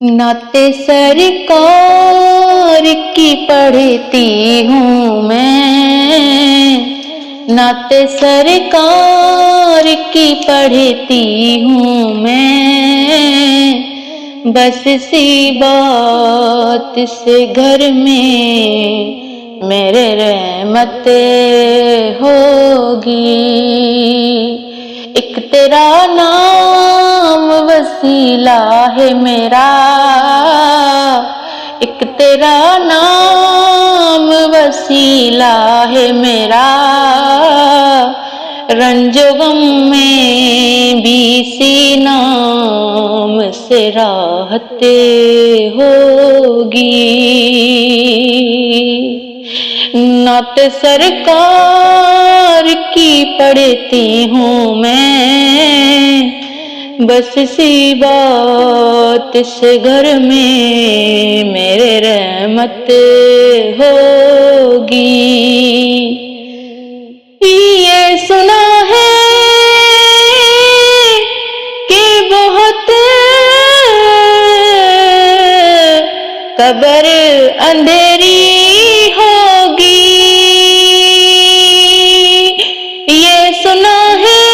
नाते सरकार की पढ़ती हूँ मैं, नाते सरकार की पढ़ती हूँ मैं, बस सी बात से घर में मेरे रहमत होगी। एक तेरा नाम वसीला है मेरा, एक तेरा नाम वसीला है मेरा, रंजो गम में भी इसी नाम से राहत होगी। नात सरकार की पढ़ती हूँ मैं, बस सी बात से घर में मेरे रहमत होगी। ये सुना है कि बहुत कब्र अंधेरी होगी, ये सुना है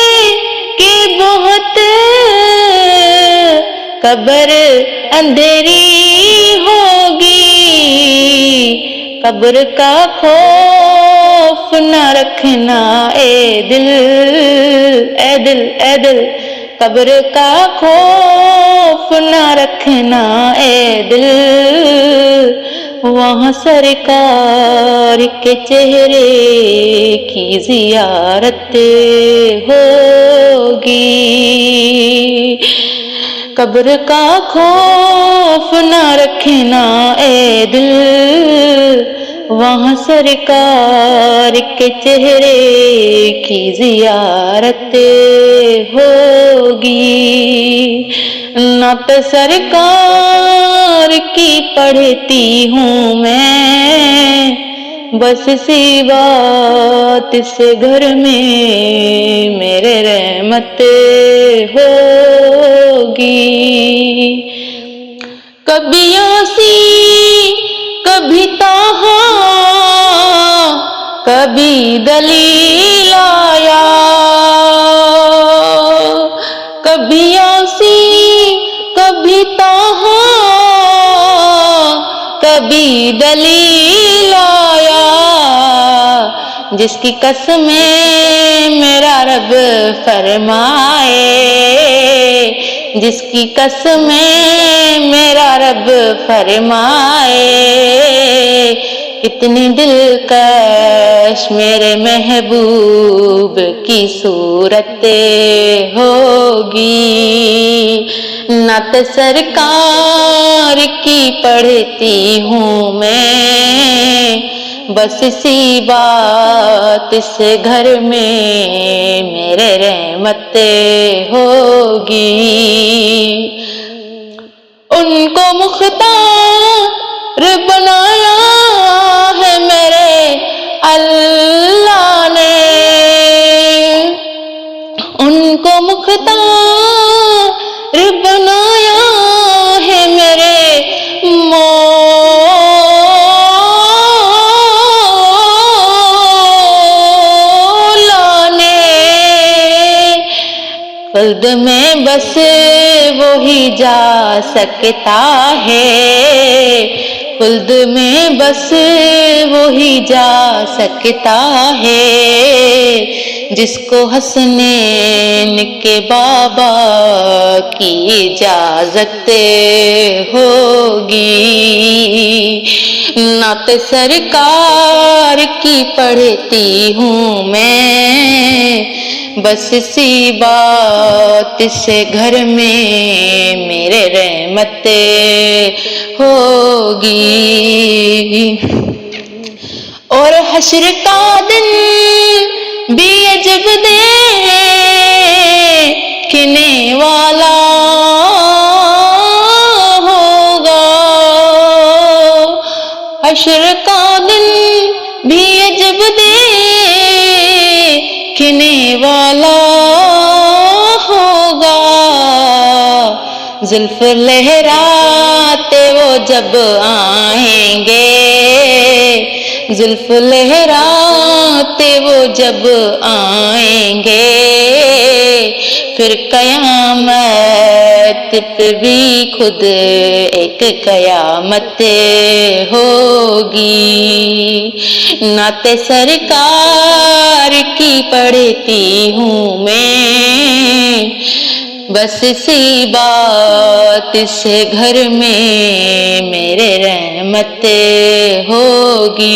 कि बहुत कब्र अंधेरी होगी, कब्र का खौफ न रखना ए दिल, ए दिल, ए दिल, कब्र का खौफ न रखना ए दिल, वहाँ सरकार के चेहरे की जियारत होगी। कब्र का खौफ न रखना ए दिल, वहाँ सरकार के चेहरे की जियारत होगी। नात सरकार की पढ़ती हूँ मैं, बस सी बात से घर में मेरे रहमत होगी। कभी आसी कभी ताहा, कभी दलील आया, कभी आसी कभी ताहा, कभी दलील आया, जिसकी कसमें मेरा रब फरमाए, जिसकी कसमें मेरा रब फरमाए, कितनी दिलकश मेरे महबूब की सूरत होगी। नात सरकार की पढ़ती हूँ मैं, बस सी बात से घर में मेरे रहमत होगी। उनको मुख्तार बनाया है मेरे अल्लाह ने, उनको मुख्तार बनाया है मेरे मौला ने। खुद में बस वही जा सकता है, खुल्द में बस वही जा सकता है, जिसको हसनैन के बाबा की इजाजत होगी। नात सरकार की पढ़ती हूँ मैं, बस सी बात से घर में मेरे रहमत होगी। और हश्र का दिन भी अजब देखने वाला होगा, हश्र का दिन भी अजब देखने वाला होगा, زلف لہراتے وہ جب آئیں گے، زلف لہراتے وہ جب آئیں گے، پھر قیامت پہ بھی خود ایک قیامت ہوگی۔ نعت سرکار کی پڑھتی ہوں میں، بس اسی بات سے گھر میں میرے رحمت ہوگی۔